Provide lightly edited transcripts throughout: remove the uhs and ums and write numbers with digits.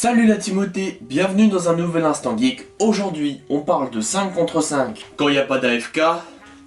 Salut la Timothée, bienvenue dans un nouvel Instant Geek. Aujourd'hui, on parle de 5 contre 5 quand il n'y a pas d'AFK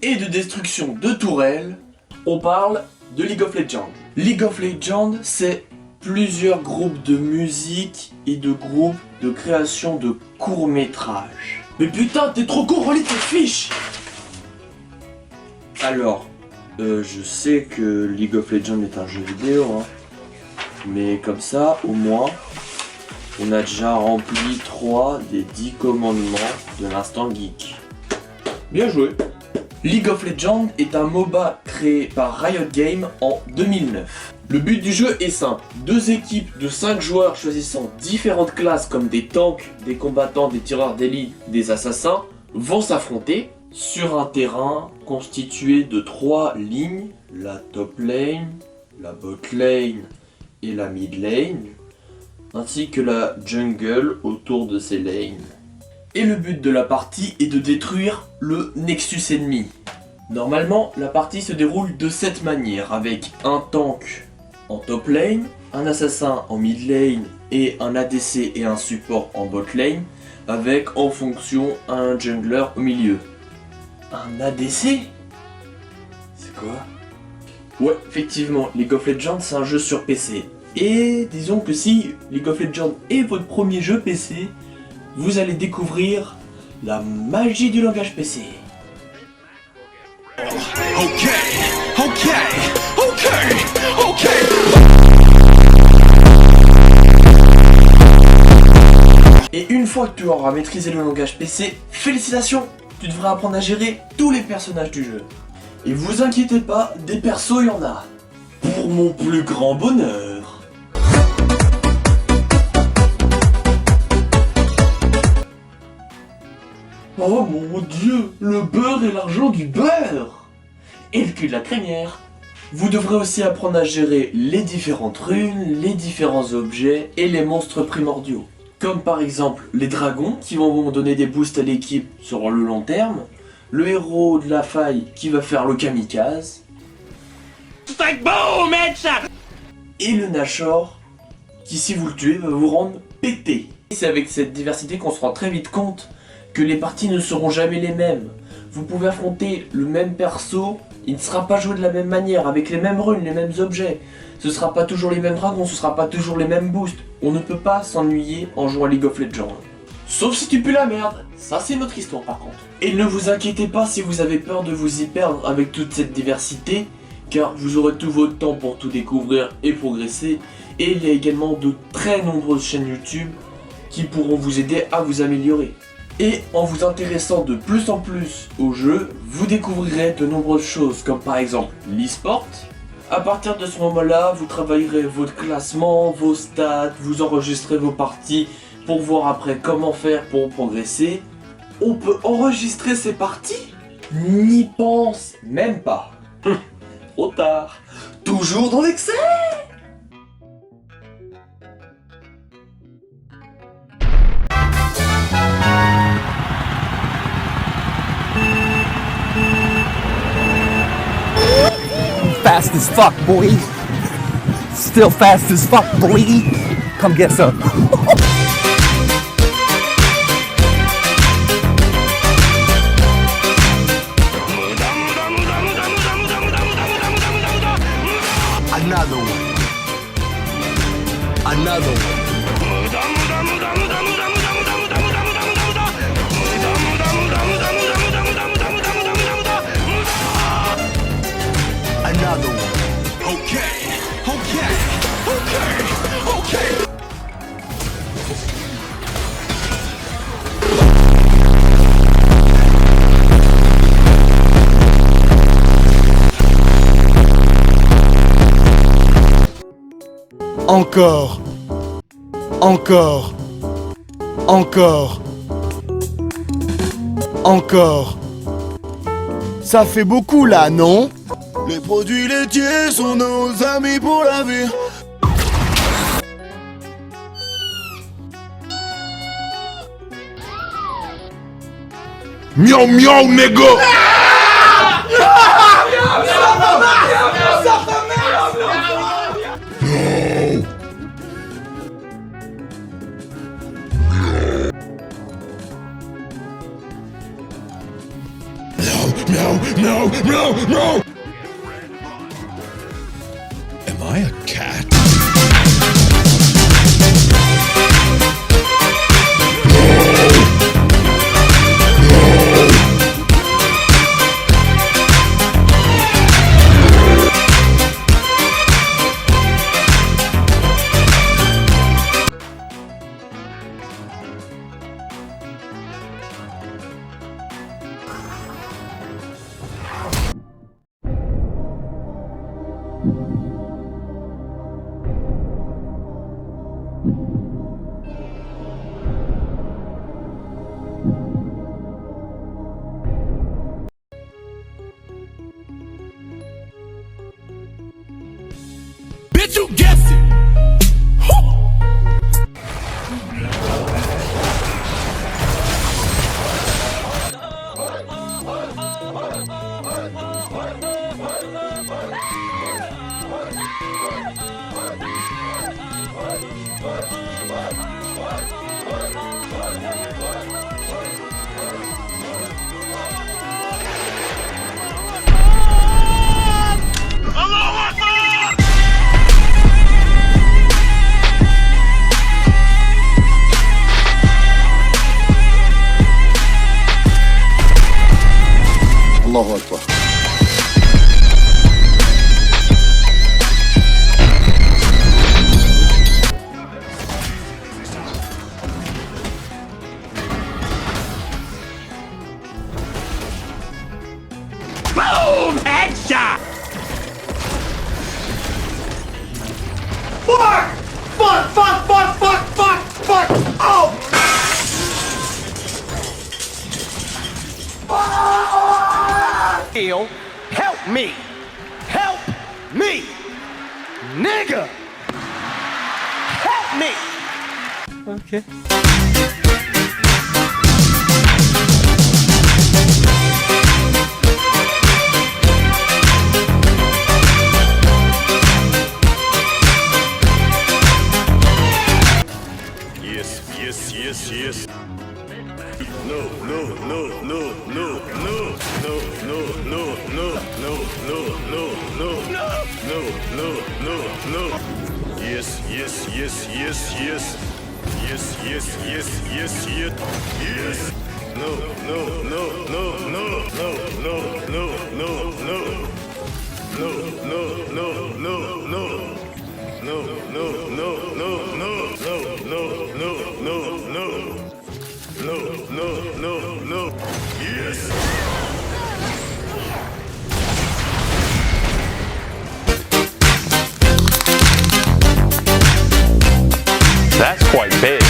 et de destruction de tourelles. On parle de League of Legends. League of Legends, c'est plusieurs groupes de musique et de groupes de création de courts-métrages. Mais putain, t'es trop con, relis tes fiches! Alors, je sais que League of Legends est un jeu vidéo, hein. Mais comme ça, au moins, on a déjà rempli 3 des 10 commandements de l'Instant Geek. Bien joué! League of Legends est un MOBA créé par Riot Games en 2009. Le but du jeu est simple. 2 équipes de 5 joueurs choisissant différentes classes comme des tanks, des combattants, des tireurs d'élite, des assassins vont s'affronter sur un terrain constitué de 3 lignes, la top lane, la bot lane et la mid lane, ainsi que la jungle autour de ces lanes. Et le but de la partie est de détruire le Nexus ennemi. Normalement, la partie se déroule de cette manière, avec un tank en top lane, un assassin en mid lane et un ADC et un support en bot lane, avec en fonction un jungler au milieu. Un ADC? C'est quoi? Ouais, effectivement, League of Legends c'est un jeu sur PC. Et disons que si League of Legends est votre premier jeu PC, vous allez découvrir la magie du langage PC. Ok. Et une fois que tu auras maîtrisé le langage PC, félicitations! Tu devras apprendre à gérer tous les personnages du jeu. Et vous inquiétez pas, des persos il y en a. Pour mon plus grand bonheur. Oh mon dieu, le beurre et l'argent du beurre! Et le cul de la crémière. Vous devrez aussi apprendre à gérer les différentes runes, les différents objets et les monstres primordiaux. Comme par exemple les dragons qui vont vous donner des boosts à l'équipe sur le long terme, le héros de la faille qui va faire le kamikaze, et le Nashor qui si vous le tuez va vous rendre pété. C'est avec cette diversité qu'on se rend très vite compte que les parties ne seront jamais les mêmes. Vous pouvez affronter le même perso, il ne sera pas joué de la même manière, avec les mêmes runes, les mêmes objets. Ce sera pas toujours les mêmes dragons, ce sera pas toujours les mêmes boosts. On ne peut pas s'ennuyer en jouant à League of Legends. Sauf si tu pues la merde, ça c'est notre histoire par contre. Et ne vous inquiétez pas si vous avez peur de vous y perdre avec toute cette diversité, car vous aurez tout votre temps pour tout découvrir et progresser. Et il y a également de très nombreuses chaînes YouTube qui pourront vous aider à vous améliorer. Et en vous intéressant de plus en plus au jeu, vous découvrirez de nombreuses choses comme par exemple l'e-sport. À partir de ce moment-là, vous travaillerez votre classement, vos stats, vous enregistrez vos parties pour voir après comment faire pour progresser. On peut enregistrer ces parties? N'y pense même pas. Trop tard. Toujours dans l'excès. Fast as fuck, boy. Still fast as fuck, boy. Come get some. Another one. Another one. Another one. Okay. Encore. Ça fait beaucoup là, non? Les produits laitiers sont nos amis pour la vie. Miaou miaou, nigga! No, no, no, no! Am I a cat? Bitch, you guessed it! الله أكبر. Boom! Headshot! Fuck! Fuck! Fuck! Fuck! Fuck! Fuck! Fuck! Oh! Help me! Help me! Nigga! Help me! Okay. Yes, yes, yes, yes. No, no, no, no, no, no, no, no, no, no, no, no, no, no, no, no, no, no. Yes, yes, yes, yes, yes. Yes, yes, yes, yes, yes. Yes. No, no, no, no, no, no, no, no, no, no. No, no, no, no, no. No, no, no, no, no, no, no, no, no, no. No, no, no, no. Yes. That's quite big.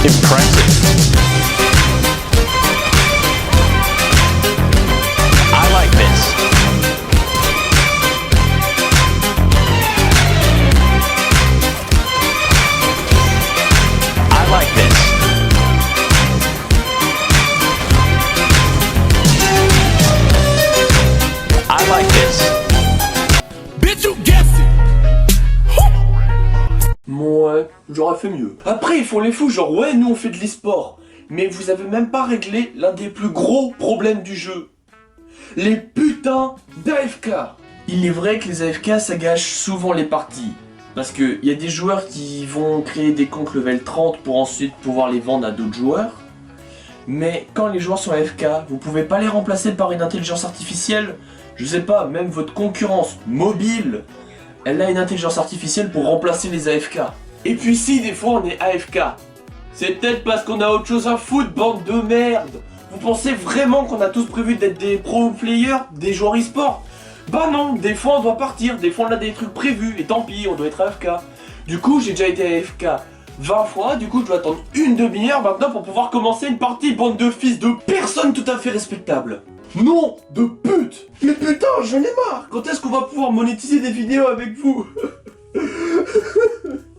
Impressive. I like this. I like this. I like this. Bitch, you guessed it! Ouais, j'aurais fait mieux. Après, ils font les fous, genre ouais, nous on fait de l'e-sport. Mais vous avez même pas réglé l'un des plus gros problèmes du jeu. Les putains d'AFK. Il est vrai que les AFK ça gâche souvent les parties. Parce que y a des joueurs qui vont créer des comptes level 30 pour ensuite pouvoir les vendre à d'autres joueurs. Mais quand les joueurs sont AFK, vous pouvez pas les remplacer par une intelligence artificielle. Je sais pas, même votre concurrence mobile, elle a une intelligence artificielle pour remplacer les AFK. Et puis si des fois on est AFK, c'est peut-être parce qu'on a autre chose à foutre, bande de merde. Vous pensez vraiment qu'on a tous prévu d'être des pro players, des joueurs e-sport? Bah non, des fois on doit partir, des fois on a des trucs prévus, et tant pis, on doit être AFK. Du coup j'ai déjà été AFK 20 fois, du coup je dois attendre une demi-heure maintenant pour pouvoir commencer une partie, bande de fils de personnes tout à fait respectables. Non, de pute. Mais putain, j'en ai marre. Quand est-ce qu'on va pouvoir monétiser des vidéos avec vous?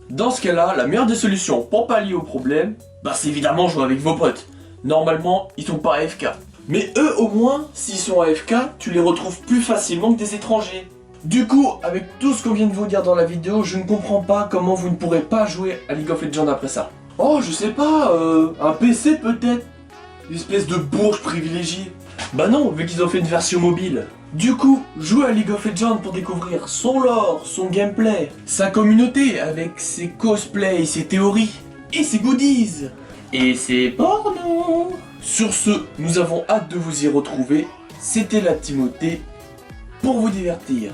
Dans ce cas-là, la meilleure des solutions pour pallier au problème, bah c'est évidemment jouer avec vos potes. Normalement, ils sont pas AFK. Mais eux au moins, s'ils sont AFK, tu les retrouves plus facilement que des étrangers. Du coup, avec tout ce qu'on vient de vous dire dans la vidéo, je ne comprends pas comment vous ne pourrez pas jouer à League of Legends après ça. Oh, je sais pas, un PC peut-être. Une espèce de bourge privilégiée. Bah non, vu qu'ils ont fait une version mobile. Du coup, jouez à League of Legends pour découvrir son lore, son gameplay, sa communauté avec ses cosplays, ses théories et ses goodies. Et ses pornos. Sur ce, nous avons hâte de vous y retrouver. C'était la Timothée pour vous divertir.